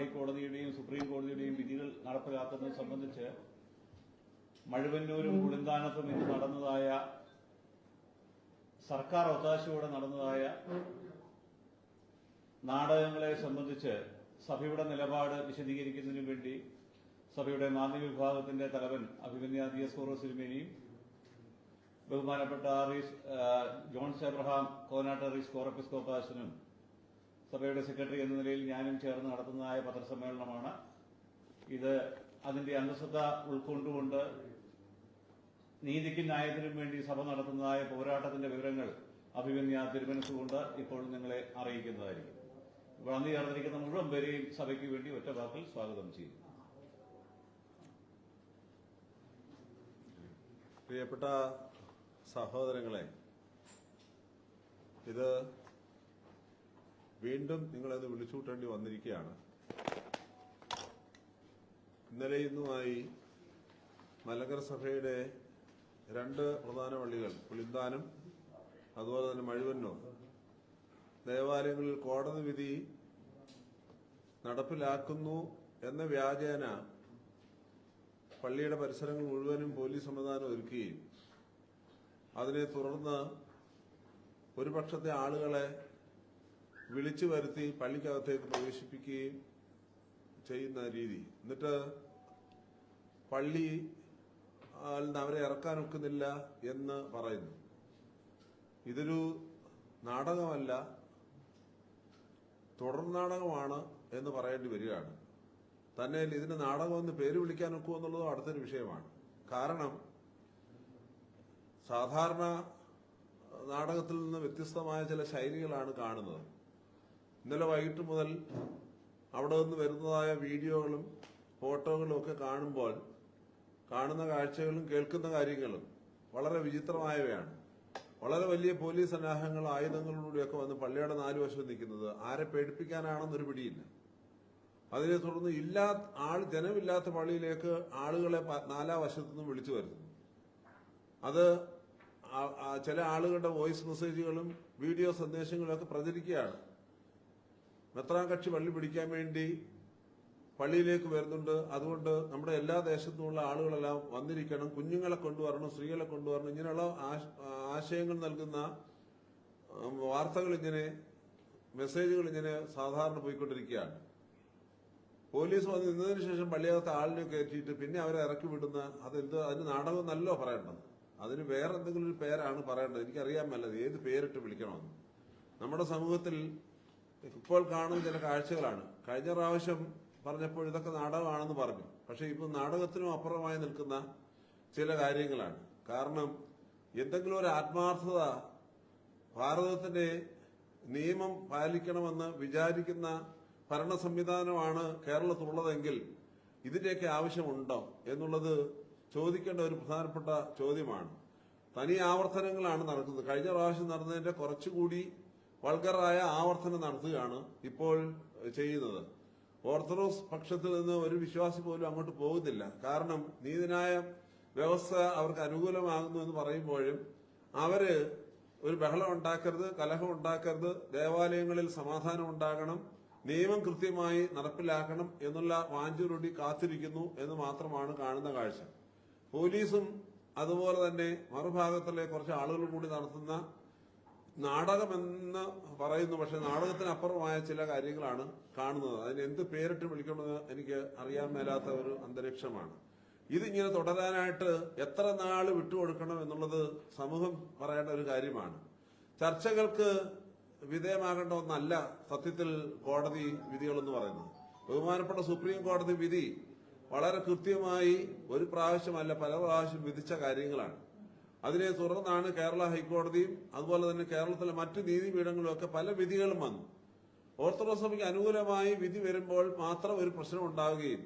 ഹൈക്കോടതിയുടെയും supreme കോടതിയുടെയും വിധികൾ നടപ്പിലാക്കുന്നത് സംബന്ധിച്ച് മഴുവന്നൂരും പുളിന്താനത്തും ഇന്ന് നടന്നതായ സർക്കാർ ഒത്താശയോടെ നടന്നതായ നാടകങ്ങളെ സംബന്ധിച്ച് സഭയുടെ നിലപാട് വിശദീകരിക്കുന്നതിനു വേണ്ടി സഭയുടെ മാധ്യമ വിഭാഗത്തിന്റെ തലവൻ അഭിമന്യ ദിയസ്കോറോസ് തിരുമേനിയും ബഹുമാനപ്പെട്ട ജോൺസ് എബ്രഹാം കോനാട്ടറീസ് കോറപ്പിസ്കോപ്പാസനും സഭയുടെ സെക്രട്ടറി എന്ന നിലയിൽ ഞാനും ചേർന്ന് നടത്തുന്നതായ പത്രസമ്മേളനമാണ്. ഇത് അതിന്റെ അന്തസ്സത്ത ഉൾക്കൊണ്ടുകൊണ്ട് നീതിക്കും ന്യായത്തിനും വേണ്ടി സഭ നടത്തുന്നതായ പോരാട്ടത്തിന്റെ വിവരങ്ങൾ അഭിമന്യ തിരുമനസ്സുകൊണ്ട് ഇപ്പോൾ നിങ്ങളെ അറിയിക്കുന്നതായിരിക്കും. ഇപ്പോൾ അന്ന് ചേർന്നിരിക്കുന്ന മുഴുവൻ പേരെയും സഭയ്ക്ക് വേണ്ടി ഒറ്റ വാക്കിൽ സ്വാഗതം ചെയ്യും. പ്രിയപ്പെട്ട സഹോദരങ്ങളെ, ഇത് വീണ്ടും നിങ്ങളത് വിളിച്ചുകൂട്ടേണ്ടി വന്നിരിക്കുകയാണ്. ഇന്നലെ ഇന്നുമായി മലങ്കര സഭയുടെ രണ്ട് പ്രധാന പള്ളികൾ, പുളിന്താനം അതുപോലെ തന്നെ മഴുവന്നൂർ ദേവാലയങ്ങളിൽ കോടതി വിധി നടപ്പിലാക്കുന്നു എന്ന വ്യാജേന പള്ളിയുടെ പരിസരങ്ങൾ മുഴുവനും പോലീസ് സംവിധാനം ഒരുക്കുകയും അതിനെ തുടർന്ന് ഒരു പക്ഷത്തെ ആളുകളെ വിളിച്ചു വരുത്തി പള്ളിക്കകത്തേക്ക് പ്രവേശിപ്പിക്കുകയും ചെയ്യുന്ന രീതി, എന്നിട്ട് പള്ളി അവരെ ഇറക്കാൻ ഒക്കുന്നില്ല എന്ന് പറയുന്നു. ഇതൊരു നാടകമല്ല, തുടർ നാടകമാണ് എന്ന് പറയേണ്ടി വരികയാണ്. തന്നെ ഇതിന് നാടകമെന്ന് പേര് വിളിക്കാൻ ഒക്കുമോ എന്നുള്ളതും അടുത്തൊരു വിഷയമാണ്. കാരണം സാധാരണ നാടകത്തിൽ നിന്ന് വ്യത്യസ്തമായ ചില ശൈലികളാണ് കാണുന്നത്. ഇന്നലെ വൈകിട്ട് മുതൽ അവിടെ നിന്ന് വരുന്നതായ വീഡിയോകളും ഫോട്ടോകളും ഒക്കെ കാണുമ്പോൾ കാണുന്ന കാഴ്ചകളും കേൾക്കുന്ന കാര്യങ്ങളും വളരെ വിചിത്രമായവയാണ്. വളരെ വലിയ പോലീസ് സന്നാഹങ്ങൾ ആയുധങ്ങളിലൂടെയൊക്കെ വന്ന് പള്ളിയുടെ നാലുവശം നിൽക്കുന്നത് ആരെ പേടിപ്പിക്കാനാണെന്നൊരു പിടിയില്ല. അതിനെ തുടർന്ന് ജനമില്ലാത്ത പള്ളിയിലേക്ക് ആളുകളെ നാലാവശത്തുനിന്നും വിളിച്ചു വരുന്നു. അത് ചില ആളുകളുടെ വോയിസ് മെസ്സേജുകളും വീഡിയോ സന്ദേശങ്ങളും ഒക്കെ പ്രചരിക്കുകയാണ്. മെത്രാൻ കക്ഷി പള്ളി പിടിക്കാൻ വേണ്ടി പള്ളിയിലേക്ക് വരുന്നുണ്ട്, അതുകൊണ്ട് നമ്മുടെ എല്ലാ ദേശത്തുമുള്ള ആളുകളെല്ലാം വന്നിരിക്കണം, കുഞ്ഞുങ്ങളെ കൊണ്ടുവരണം, സ്ത്രീകളെ കൊണ്ടുവരണം, ഇങ്ങനെയുള്ള ആശയങ്ങൾ നൽകുന്ന വാർത്തകൾ മെസ്സേജുകൾ സാധാരണ പോയിക്കൊണ്ടിരിക്കുകയാണ്. പോലീസ് വന്ന് നിന്നതിന് ശേഷം പള്ളിയകത്ത് ആളിനെ കയറ്റിയിട്ട് പിന്നെ അവരെ ഇറക്കി വിടുന്ന അതിന് നാടകം നല്ലോ പറയേണ്ടത്. അതിന് വേറെ എന്തെങ്കിലും ഒരു പേരാണ് പറയേണ്ടത്. എനിക്കറിയാൻ മേലത് ഏത് പേരിട്ട് വിളിക്കണമെന്ന്. നമ്മുടെ സമൂഹത്തിൽ ഇപ്പോൾ കാണുന്ന ചില കാഴ്ചകളാണ്. കഴിഞ്ഞ പ്രാവശ്യം പറഞ്ഞപ്പോൾ ഇതൊക്കെ നാടകമാണെന്ന് പറഞ്ഞു. പക്ഷെ ഇപ്പൊ നാടകത്തിനും അപ്പുറമായി നിൽക്കുന്ന ചില കാര്യങ്ങളാണ്. കാരണം എന്തെങ്കിലും ഒരു ആത്മാർത്ഥത ഭാരതത്തിന്റെ നിയമം പാലിക്കണമെന്ന് വിചാരിക്കുന്ന ഭരണ സംവിധാനമാണ് കേരളത്തിലുള്ളതെങ്കിൽ ഇതിന്റെയൊക്കെ ആവശ്യമുണ്ടോ എന്നുള്ളത് ചോദിക്കേണ്ട ഒരു പ്രധാനപ്പെട്ട ചോദ്യമാണ്. തനി ആവർത്തനങ്ങളാണ് നടക്കുന്നത്. കഴിഞ്ഞ പ്രാവശ്യം നടന്നതിന്റെ കുറച്ചുകൂടി വൾഗറായ ആവർത്തനം നടത്തുകയാണ് ഇപ്പോൾ ചെയ്യുന്നത്. ഓർത്തഡോക്സ് പക്ഷത്തിൽ നിന്ന് ഒരു വിശ്വാസി പോലും അങ്ങോട്ട് പോകുന്നില്ല. കാരണം നീതിന്യായ വ്യവസ്ഥ അവർക്ക് അനുകൂലമാകുന്നു എന്ന് പറയുമ്പോഴും അവര് ഒരു ബഹളം ഉണ്ടാക്കരുത്, കലഹം ഉണ്ടാക്കരുത്, ദേവാലയങ്ങളിൽ സമാധാനം ഉണ്ടാകണം, നിയമം കൃത്യമായി നടപ്പിലാക്കണം എന്നുള്ള വാഞ്ചൂരൊടി കാത്തിരിക്കുന്നു എന്ന് മാത്രമാണ് കാണുന്ന കാഴ്ച. പോലീസും അതുപോലെ തന്നെ മറുഭാഗത്തിലെ കുറച്ച് ആളുകൾ കൂടി നടത്തുന്ന നാടകമെന്ന് പറയുന്നു. പക്ഷെ നാടകത്തിനപ്പുറമായ ചില കാര്യങ്ങളാണ് കാണുന്നത്. അതിന് എന്ത് പേരിട്ട് വിളിക്കണമെന്ന് എനിക്ക് അറിയാൻ മേലാത്ത ഒരു അന്തരീക്ഷമാണ്. ഇതിങ്ങനെ തുടരാനായിട്ട് എത്ര നാള് വിട്ടുകൊടുക്കണം എന്നുള്ളത് സമൂഹം പറയേണ്ട ഒരു കാര്യമാണ്. ചർച്ചകൾക്ക് വിധേയമാകേണ്ട ഒന്നല്ല സത്യത്തിൽ കോടതി വിധികളെന്ന് പറയുന്നത്. ബഹുമാനപ്പെട്ട സുപ്രീം കോടതി വിധി വളരെ കൃത്യമായി ഒരു പ്രാവശ്യമല്ല പല പ്രാവശ്യം വിധിച്ച കാര്യങ്ങളാണ്. അതിനെ തുടർന്നാണ് കേരള ഹൈക്കോടതിയും അതുപോലെ തന്നെ കേരളത്തിലെ മറ്റ് നീതിപീഠങ്ങളും ഒക്കെ പല വിധികളും വന്നു. ഓർത്തഡോക്സ് സഭയ്ക്ക് അനുകൂലമായി വിധി വരുമ്പോൾ മാത്രം ഒരു പ്രശ്നം ഉണ്ടാവുകയും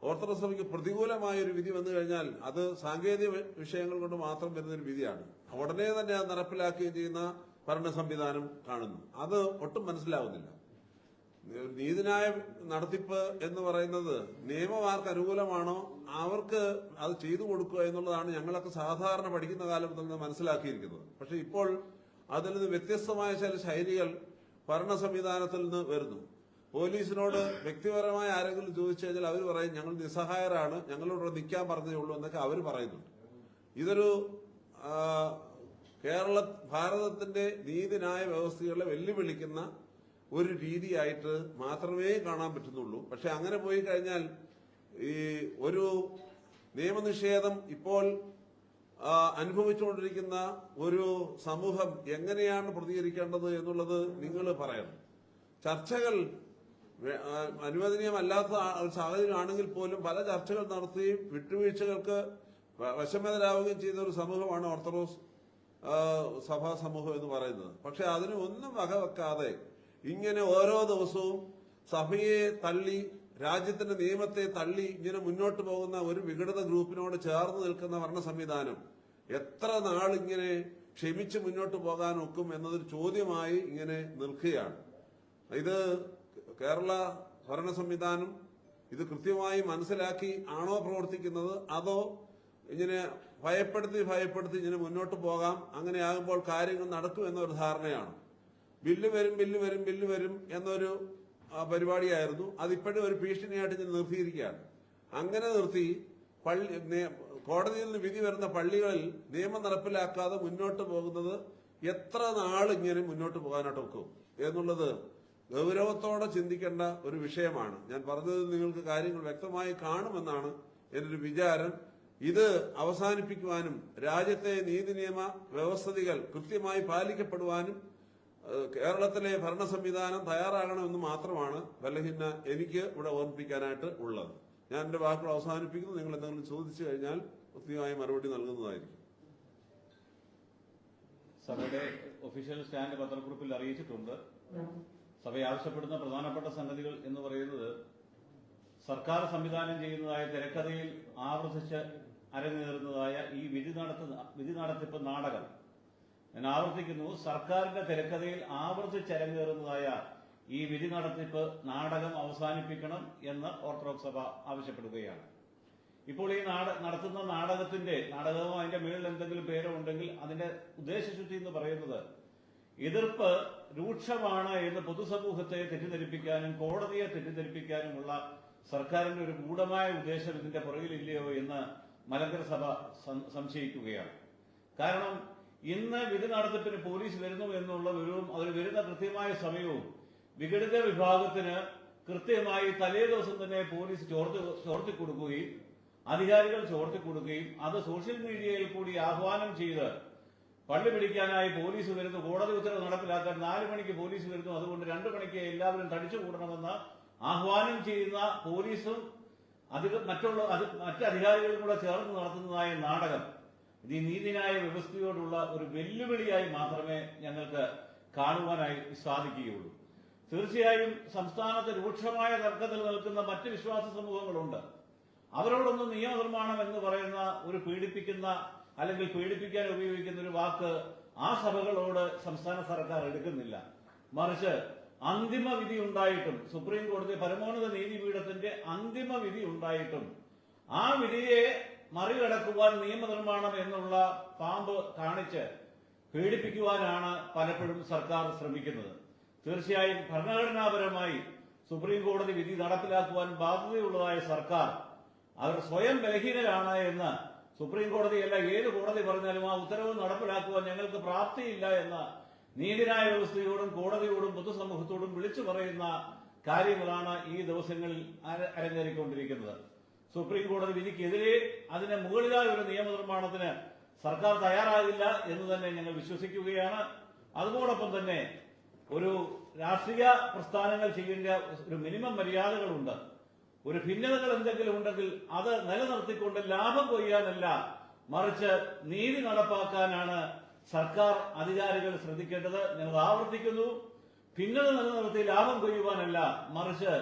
ഓർത്തഡോക്സ് സഭയ്ക്ക് പ്രതികൂലമായ ഒരു വിധി വന്നു കഴിഞ്ഞാൽ അത് സാങ്കേതിക വിഷയങ്ങൾ കൊണ്ട് മാത്രം വരുന്നൊരു വിധിയാണ്. ഉടനെ തന്നെ അത് നടപ്പിലാക്കുകയും ചെയ്യുന്ന ഭരണ സംവിധാനം കാണുന്നു. അത് ഒട്ടും മനസ്സിലാവുന്നില്ല. നീതിന്യായ നടത്തിപ്പ് എന്ന് പറയുന്നത് നിയമം ആർക്ക് അനുകൂലമാണോ അവർക്ക് അത് ചെയ്തു കൊടുക്കുക എന്നുള്ളതാണ് ഞങ്ങളൊക്കെ സാധാരണ പഠിക്കുന്ന കാലത്ത് നിന്ന് മനസ്സിലാക്കിയിരിക്കുന്നത്. പക്ഷെ ഇപ്പോൾ അതിൽ നിന്ന് വ്യത്യസ്തമായ ചില ശൈലികൾ ഭരണ സംവിധാനത്തിൽ നിന്ന് വരുന്നു. പോലീസിനോട് വ്യക്തിപരമായ ആരെങ്കിലും ചോദിച്ചു കഴിഞ്ഞാൽ അവർ പറയും ഞങ്ങൾ നിസ്സഹായരാണ്, ഞങ്ങളോട് നിൽക്കാൻ പറഞ്ഞതേ ഉള്ളൂ എന്നൊക്കെ അവർ പറയുന്നുണ്ട്. ഇതൊരു ഭാരതത്തിന്റെ നീതിന്യായ വ്യവസ്ഥകളെ വെല്ലുവിളിക്കുന്ന ഒരു രീതിയായിട്ട് മാത്രമേ കാണാൻ പറ്റുന്നുള്ളൂ. പക്ഷെ അങ്ങനെ പോയി കഴിഞ്ഞാൽ ഈ ഒരു നിയമനിഷേധം ഇപ്പോൾ അനുഭവിച്ചുകൊണ്ടിരിക്കുന്ന ഒരു സമൂഹം എങ്ങനെയാണ് പ്രതികരിക്കേണ്ടത് എന്നുള്ളത് നിങ്ങൾ പറയണം. ചർച്ചകൾ അനുവദനീയമല്ലാത്ത ഒരു സാഹചര്യമാണെങ്കിൽ പോലും പല ചർച്ചകൾ നടത്തുകയും വിട്ടുവീഴ്ചകൾക്ക് വശംവദരാവുകയും ചെയ്യുന്ന ഒരു സമൂഹമാണ് ഓർത്തഡോക്സ് സഭാ സമൂഹം എന്ന് പറയുന്നത്. പക്ഷെ അതിന് ഒന്നും വകവെക്കാതെ ഇങ്ങനെ ഓരോ ദിവസവും സഭയെ തള്ളി, രാജ്യത്തിന്റെ നിയമത്തെ തള്ളി ഇങ്ങനെ മുന്നോട്ട് പോകുന്ന ഒരു വിഘടിത ഗ്രൂപ്പിനോട് ചേർന്ന് നിൽക്കുന്ന ഭരണ സംവിധാനം എത്ര നാളിങ്ങനെ ക്ഷമിച്ച് മുന്നോട്ട് പോകാൻ ഒക്കും എന്നതൊരു ചോദ്യമായി ഇങ്ങനെ നിൽക്കുകയാണ്. ഇത് കേരള ഭരണ സംവിധാനം ഇത് കൃത്യമായി മനസ്സിലാക്കി ആണോ പ്രവർത്തിക്കുന്നത്, അതോ ഇങ്ങനെ ഭയപ്പെടുത്തി ഇങ്ങനെ മുന്നോട്ട് പോകാം, അങ്ങനെയാകുമ്പോൾ കാര്യങ്ങൾ നടക്കും എന്നൊരു ധാരണയാണ്. ബില്ല് വരും എന്നൊരു പരിപാടിയായിരുന്നു. അതിപ്പോഴും ഒരു ഭീഷണിയായിട്ട് ഇങ്ങനെ നിർത്തിയിരിക്കുകയാണ്. അങ്ങനെ നിർത്തി കോടതിയിൽ നിന്ന് വിധി വരുന്ന പള്ളികളിൽ നിയമം നടപ്പിലാക്കാതെ മുന്നോട്ട് പോകുന്നത് എത്ര നാളിങ്ങനെ മുന്നോട്ട് പോകാനായിട്ട് ഒക്കും എന്നുള്ളത് ഗൗരവത്തോടെ ചിന്തിക്കേണ്ട ഒരു വിഷയമാണ്. ഞാൻ പറഞ്ഞത് നിങ്ങൾക്ക് കാര്യങ്ങൾ വ്യക്തമായി കാണുമെന്നാണ് എൻ്റെ ഒരു വിചാരം. ഇത് അവസാനിപ്പിക്കുവാനും രാജ്യത്തെ നീതി നിയമ വ്യവസ്ഥിതികൾ കൃത്യമായി പാലിക്കപ്പെടുവാനും കേരളത്തിലെ ഭരണ സംവിധാനം തയ്യാറാകണമെന്ന് മാത്രമാണ് ബലഹീന എനിക്ക് ഇവിടെ ഓർമ്മിപ്പിക്കാനായിട്ട് ഉള്ളത്. ഞാൻ എന്റെ വാക്കുകൾ അവസാനിപ്പിക്കുന്നു. നിങ്ങൾ എന്തെങ്കിലും ചോദിച്ചു കഴിഞ്ഞാൽ കൃത്യമായ മറുപടി നൽകുന്നതായിരിക്കും. സഭയുടെ ഒഫീഷ്യൽ സ്റ്റാൻഡ് പത്രക്കുറിപ്പിൽ അറിയിച്ചിട്ടുണ്ട്. സഭ ആവശ്യപ്പെടുന്ന പ്രധാനപ്പെട്ട സംഗതികൾ എന്ന് പറയുന്നത് സർക്കാർ സംവിധാനം ചെയ്യുന്നതായ തിരക്കഥയിൽ ആവർത്തിച്ച് അരങ്ങേറുന്നതായ ഈ വിധി നടത്തിപ്പ് നാടകം, ഞാൻ ആവർത്തിക്കുന്നു, സർക്കാരിന്റെ തിരക്കഥയിൽ ആവർത്തിച്ചരങ്ങേറുന്നതായ ഈ വിധി നടത്തിപ്പ് നാടകം അവസാനിപ്പിക്കണം എന്ന് ഓർത്തഡോക്സ് സഭ ആവശ്യപ്പെടുകയാണ്. ഇപ്പോൾ ഈ നടത്തുന്ന നാടകമോ അതിന്റെ മേളിൽ എന്തെങ്കിലും പേരോ ഉണ്ടെങ്കിൽ അതിന്റെ ഉദ്ദേശശുദ്ധി എന്ന് പറയുന്നത് എതിർപ്പ് രൂക്ഷമാണ് എന്ന് പൊതുസമൂഹത്തെ തെറ്റിദ്ധരിപ്പിക്കാനും കോടതിയെ തെറ്റിദ്ധരിപ്പിക്കാനുമുള്ള സർക്കാരിന്റെ ഒരു ഗൂഢമായ ഉദ്ദേശം ഇതിന്റെ പുറകിലില്ലയോ എന്ന് മലങ്കര സഭ സംശയിക്കുകയാണ്. കാരണം ഇന്ന് വിധി നടത്തിപ്പിന് പോലീസ് വരുന്നു എന്നുള്ള വിവരവും അവർ വരുന്ന കൃത്യമായ സമയവും വിഘടിത വിഭാഗത്തിന് കൃത്യമായി തലേ ദിവസം തന്നെ പോലീസ് ചോർത്തിക്കൊടുക്കുകയും അധികാരികൾ ചോർത്തിക്കൊടുക്കുകയും അത് സോഷ്യൽ മീഡിയയിൽ കൂടി ആഹ്വാനം ചെയ്ത് പള്ളി പിടിക്കാനായി പോലീസ് വരുന്നു, കോടതി ഉത്തരവ് നടപ്പിലാക്കാൻ 4 മണിക്ക് പോലീസ് വരുന്നു, അതുകൊണ്ട് 2 മണിക്ക് എല്ലാവരും തടിച്ചുകൂടണമെന്ന് ആഹ്വാനം ചെയ്യുന്ന പോലീസും മറ്റധികാരികളും കൂടെ ചേർന്ന് നടത്തുന്നതായ നാടകം ഇത് ഈ നീതിന്യായ വ്യവസ്ഥയോടുള്ള ഒരു വെല്ലുവിളിയായി മാത്രമേ ഞങ്ങൾക്ക് കാണുവാനായി സാധിക്കുകയുള്ളൂ. തീർച്ചയായും സംസ്ഥാനത്ത് രൂക്ഷമായ തർക്കത്തിൽ നിൽക്കുന്ന മറ്റ് വിശ്വാസ സമൂഹങ്ങളുണ്ട്. അവരോടൊന്നും നിയമനിർമ്മാണം എന്ന് പറയുന്ന ഒരു അല്ലെങ്കിൽ പീഡിപ്പിക്കാൻ ഉപയോഗിക്കുന്ന ഒരു വാക്ക് ആ സഭകളോട് സംസ്ഥാന സർക്കാർ എടുക്കുന്നില്ല. മറിച്ച് അന്തിമ വിധി ഉണ്ടായിട്ടും, സുപ്രീം കോടതി പരമോന്നത നീതിപീഠത്തിന്റെ അന്തിമ വിധി ഉണ്ടായിട്ടും ആ വിധിയെ മറികടക്കുവാൻ നിയമനിർമ്മാണം എന്നുള്ള പാമ്പ് കാണിച്ച് പീഡിപ്പിക്കുവാനാണ് പലപ്പോഴും സർക്കാർ ശ്രമിക്കുന്നത്. തീർച്ചയായും ഭരണഘടനാപരമായി സുപ്രീം കോടതി വിധി നടപ്പിലാക്കുവാൻ ബാധ്യതയുള്ളതായ സർക്കാർ അവർ സ്വയം ബലഹീനരാണ് എന്ന് സുപ്രീം കോടതിയല്ല ഏത് കോടതി പറഞ്ഞാലും ആ ഉത്തരവ് നടപ്പിലാക്കുവാൻ ഞങ്ങൾക്ക് പ്രാപ്തിയില്ല എന്ന നീതിന്യായ വ്യവസ്ഥയോടും കോടതിയോടും പൊതുസമൂഹത്തോടും വിളിച്ചു പറയുന്ന കാര്യങ്ങളാണ് ഈ ദിവസങ്ങളിൽ അരങ്ങേറിക്കൊണ്ടിരിക്കുന്നത്. സുപ്രീം കോടതി വിധിക്കെതിരെ അതിന് മുകളിലായ ഒരു നിയമനിർമ്മാണത്തിന് സർക്കാർ തയ്യാറാകില്ല എന്ന് തന്നെ ഞങ്ങൾ വിശ്വസിക്കുകയാണ്. അതോടൊപ്പം തന്നെ ഒരു രാഷ്ട്രീയ പ്രസ്ഥാനങ്ങൾ ചെയ്യേണ്ട ഒരു മിനിമം മര്യാദകളുണ്ട്. ഒരു ഭിന്നതകൾ എന്തെങ്കിലും ഉണ്ടെങ്കിൽ അത് നിലനിർത്തിക്കൊണ്ട് ലാഭം കൊയ്യാനല്ല, മറിച്ച് നീതി നടപ്പാക്കാനാണ് സർക്കാർ അധികാരികൾ ശ്രദ്ധിക്കേണ്ടത്. ഞങ്ങൾ ആവർത്തിക്കുന്നു, ഭിന്നത നിലനിർത്തി ലാഭം കൊയ്യുവാനല്ല, മറിച്ച്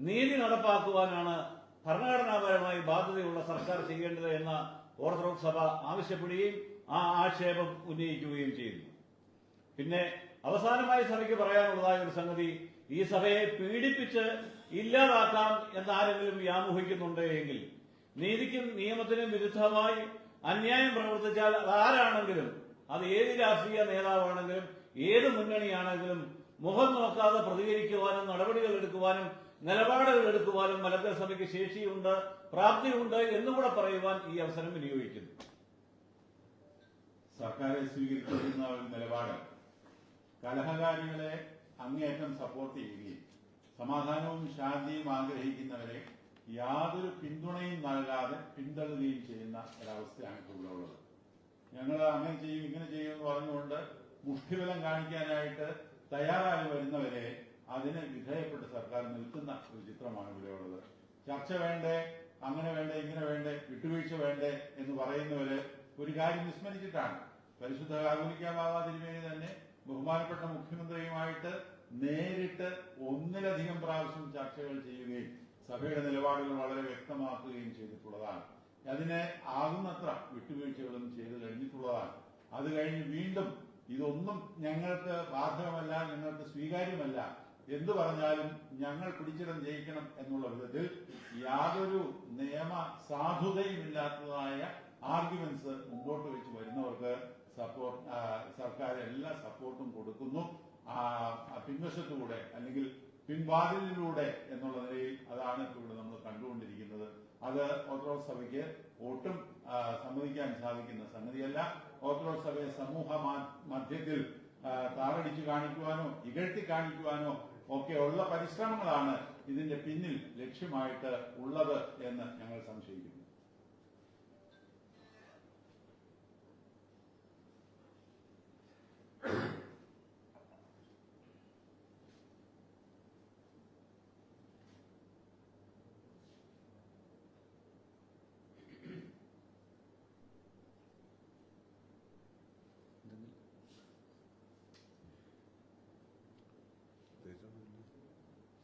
നീതി നടപ്പാക്കുവാനാണ് ഭരണഘടനാപരമായി ബാധ്യതയുള്ള സർക്കാർ ചെയ്യേണ്ടത് എന്ന ഓർത്തഡോക്സ് സഭ ആവശ്യപ്പെടുകയും ആ ആക്ഷേപം ഉന്നയിക്കുകയും ചെയ്യുന്നു. പിന്നെ അവസാനമായി സഭയ്ക്ക് പറയാനുള്ളതായ ഒരു സംഗതി, ഈ സഭയെ പീഡിപ്പിച്ച് ഇല്ലാതാക്കാം എന്നാരെങ്കിലും വ്യാമോഹിക്കുന്നുണ്ട് എങ്കിൽ, നീതിക്കും നിയമത്തിനും വിരുദ്ധമായി അന്യായം പ്രവർത്തിച്ചാൽ അതാരാണെങ്കിലും, അത് ഏത് രാഷ്ട്രീയ നേതാവാണെങ്കിലും ഏത് മുന്നണിയാണെങ്കിലും മുഖം നോക്കാതെ പ്രതികരിക്കുവാനും നടപടികൾ എടുക്കുവാനും നിലപാടുകൾ എടുക്കുവാനും മലങ്കര സഭയ്ക്ക് ശേഷിയുണ്ട്, പ്രാപ്തിയുണ്ട് എന്നുകൂടെ പറയുവാൻ ഈ അവസരം വിനിയോഗിക്കുന്നു. സർക്കാർ സ്വീകരിച്ചിരുന്ന ഒരു നിലപാട് കലഹകാരികളെ അങ്ങേയറ്റം സപ്പോർട്ട് ചെയ്യുകയും സമാധാനവും ശാന്തിയും ആഗ്രഹിക്കുന്നവരെ യാതൊരു പിന്തുണയും നൽകാതെ പിന്തള്ളുകയും ചെയ്യുന്ന ഒരവസ്ഥയാണ് ഇവിടെ ഉള്ളത്. ഞങ്ങൾ അങ്ങനെ ചെയ്യും ഇങ്ങനെ ചെയ്യും എന്ന് പറഞ്ഞുകൊണ്ട് മുഷ്ടിബലം കാണിക്കാനായിട്ട് തയ്യാറായി വരുന്നവരെ അതിന് വിധേയപ്പെട്ട് സർക്കാർ നിൽക്കുന്ന ഒരു ചിത്രമാണ് ഇവിടെയുള്ളത്. ചർച്ച വേണ്ടേ, അങ്ങനെ വേണ്ടേ, ഇങ്ങനെ വേണ്ടേ, വിട്ടുവീഴ്ച വേണ്ടേ എന്ന് പറയുന്നവര് ഒരു കാര്യം വിസ്മരിച്ചിട്ടാണ്. പരിശുദ്ധ കാതോലിക്ക ബാബാ തിരുമേനി തന്നെ ബഹുമാനപ്പെട്ട മുഖ്യമന്ത്രിയുമായിട്ട് നേരിട്ട് ഒന്നിലധികം പ്രാവശ്യം ചർച്ചകൾ ചെയ്യുകയും സഭയുടെ നിലപാടുകൾ വളരെ വ്യക്തമാക്കുകയും ചെയ്തിട്ടുള്ളതാണ്. അതിനെ ആകുന്നത്ര വിട്ടുവീഴ്ചകളും ചെയ്തു കഴിഞ്ഞിട്ടുള്ളതാണ്. അത് കഴിഞ്ഞ് വീണ്ടും ഇതൊന്നും ഞങ്ങൾക്ക് ബാധകമല്ല, ഞങ്ങൾക്ക് സ്വീകാര്യമല്ല എന്തു പറഞ്ഞാലും ഞങ്ങൾ പിടിച്ചിടം ജയിക്കണം എന്നുള്ള വിധത്തിൽ യാതൊരു നിയമ സാധുതയുമില്ലാത്തതായ ആർഗ്യുമെന്റ്സ് മുമ്പോട്ട് വെച്ച് വരുന്നവർക്ക് സർക്കാർ എല്ലാ സപ്പോർട്ടും കൊടുക്കുന്നു. പിൻവശത്തുകൂടെ അല്ലെങ്കിൽ പിൻവാതിലിലൂടെ എന്നുള്ള നിലയിൽ അതാണ് ഇവിടെ നമ്മൾ കണ്ടുകൊണ്ടിരിക്കുന്നത്. അത് ഓർത്തഡോക്സ് സഭയ്ക്ക് ഒട്ടും സമ്മതിക്കാൻ സാധിക്കുന്ന സംഗതിയല്ല. ഓർത്തഡോക്സ് സഭയെ സമൂഹ മധ്യത്തിൽ താറടിച്ചു കാണിക്കുവാനോ ഇകഴ്ത്തി കാണിക്കുവാനോ ഒക്കെ ഉള്ള പരിശ്രമങ്ങളാണ് ഇതിന്റെ പിന്നിൽ ലക്ഷ്യമായിട്ട് ഉള്ളത് എന്ന് ഞങ്ങൾ സംശയിക്കുന്നു.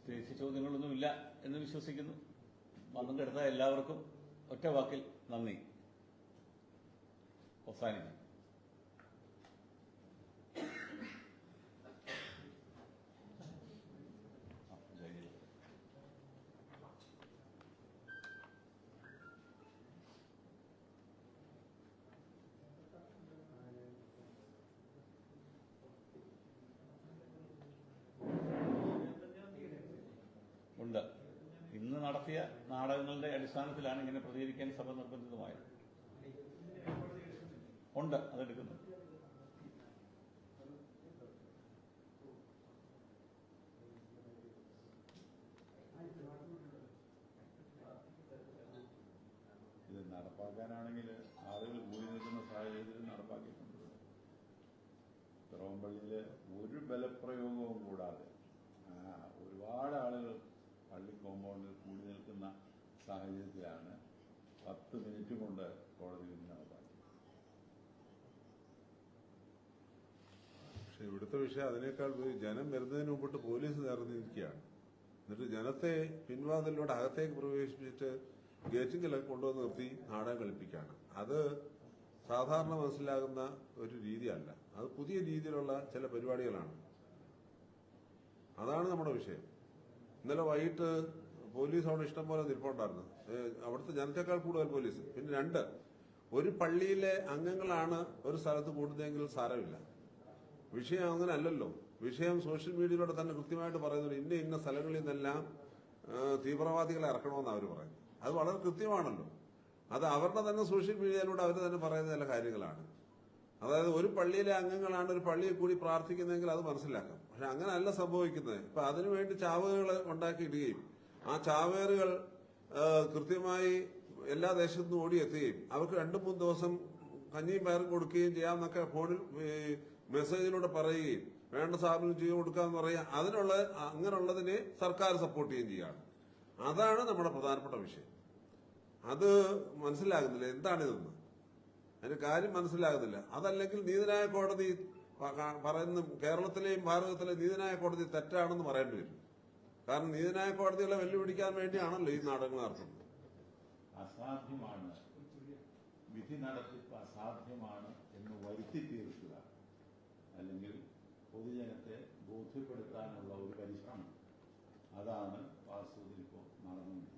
പ്രത്യേകിച്ച് ചോദ്യങ്ങളൊന്നുമില്ല എന്ന് വിശ്വസിക്കുന്നു. വന്നിട്ടെടുത്ത എല്ലാവർക്കും ഒറ്റ വാക്കിൽ നന്ദി. അവസാനിക്കും. ഉണ്ട്. ഇന്ന് നടത്തിയ നാടകങ്ങളുടെ അടിസ്ഥാനത്തിലാണ് ഇങ്ങനെ പ്രതികരിക്കാൻ സഭ നിർബന്ധിതമായത്. ഉണ്ട്, അതെടുക്കുന്നു. ഇത് നടപ്പാക്കാനാണെങ്കിൽ ആളുകൾ കൂടി നിൽക്കുന്ന സാഹചര്യത്തിൽ നടപ്പാക്കിയിട്ടുണ്ട്. തിരുവമ്പള്ളിയില് ഒരു ബലപ്രയോഗവും കൂടാതെ ഒരുപാട് ആളുകൾ പള്ളി കോമ്പൗണ്ടിൽ കൂടി നിൽക്കുന്ന സാഹചര്യത്തിലാണ് 10 മിനിറ്റ് കൊണ്ട് കോടതി വിധി നടപ്പാക്കി. പക്ഷെ ഇവിടുത്തെ വിഷയം അതിനേക്കാൾ ജനം വരുന്നതിന് മുമ്പിട്ട് പോലീസ് നിറഞ്ഞിരിക്കുകയാണ്. എന്നിട്ട് ജനത്തെ പിൻവാതിലൂടെ അകത്തേക്ക് പ്രവേശിപ്പിച്ചിട്ട് ഗേറ്റിങ്ങിലൊക്കെ കൊണ്ടുവന്ന് നിർത്തി നാടകം കളിപ്പിക്കുകയാണ്. അത് സാധാരണ മനസ്സിലാകുന്ന ഒരു രീതിയല്ല. അത് പുതിയ രീതിയിലുള്ള ചില പരിപാടികളാണ്. അതാണ് നമ്മുടെ വിഷയം. ഇന്നലെ വൈകിട്ട് പോലീസ് അവിടെ ഇഷ്ടം പോലെ നിൽപ്പുണ്ടായിരുന്നു. അവിടുത്തെ ജനത്തെക്കാൾ കൂടുതൽ പോലീസ്. പിന്നെ 2, ഒരു പള്ളിയിലെ അംഗങ്ങളാണ് ഒരു സ്ഥലത്ത് കൂടുന്നതെങ്കിൽ സാരമില്ല. വിഷയം അങ്ങനെ അല്ലല്ലോ. വിഷയം സോഷ്യൽ മീഡിയയിലൂടെ തന്നെ കൃത്യമായിട്ട് പറയുന്നുണ്ട്. ഇന്ന സ്ഥലങ്ങളിൽ നിന്നെല്ലാം തീവ്രവാദികളെ ഇറക്കണമെന്ന് അവർ പറയുന്നത്. അത് വളരെ കൃത്യമാണല്ലോ. അത് അവരുടെ തന്നെ സോഷ്യൽ മീഡിയയിലൂടെ അവർ തന്നെ പറയുന്ന ചില കാര്യങ്ങളാണ്. അതായത് ഒരു പള്ളിയിലെ അംഗങ്ങളാണ് ഒരു പള്ളിയിൽ കൂടി പ്രാർത്ഥിക്കുന്നതെങ്കിൽ അത് മനസ്സിലാക്കാം. പക്ഷെ അങ്ങനെയല്ല സംഭവിക്കുന്നത്. ഇപ്പൊ അതിനുവേണ്ടി ചാവേറുകൾ ഉണ്ടാക്കിയിടുകയും ആ ചാവേറുകൾ കൃത്യമായി എല്ലാ ദേശത്തുനിന്നും ഓടിയെത്തുകയും അവർക്ക് 2-3 ദിവസം കഞ്ഞിയും പയറും കൊടുക്കുകയും ചെയ്യാമെന്നൊക്കെ ഫോണിൽ മെസ്സേജിലൂടെ പറയുകയും വേണ്ട സാധനം ചെയ്തു കൊടുക്കാന്ന് പറയാം. അങ്ങനെയുള്ളതിനെ സർക്കാർ സപ്പോർട്ട് ചെയ്യുകയും ചെയ്യാണ്. അതാണ് നമ്മുടെ പ്രധാനപ്പെട്ട വിഷയം. അത് മനസ്സിലാകുന്നില്ല എന്താണിതെന്ന്. അതിന് കാര്യം മനസ്സിലാകുന്നില്ല. അതല്ലെങ്കിൽ നീതിന്യായ കോടതി പറയുന്ന കേരളത്തിലെയും ഭാരതത്തിലെയും നീതിന്യായ കോടതി തെറ്റാണെന്ന് പറയേണ്ടി വരും. കാരണം നീതിന്യായ കോടതികളെ വെല്ലുവിളിക്കാൻ വേണ്ടിയാണല്ലോ ഈ നാടകങ്ങൾ നടത്തുന്നത്. അസാധ്യമാണ്, വിധി നടത്തിപ്പ് അസാധ്യമാണ് എന്ന് വരുത്തി തീർക്കുക, അല്ലെങ്കിൽ പൊതുജനത്തെ ബോധ്യപ്പെടുത്താനുള്ള ഒരു പരിശ്രമം, അതാണ് വാസ്തവത്തിൽ ഇപ്പോൾ നടന്നുകൊണ്ടിരിക്കുന്നത്.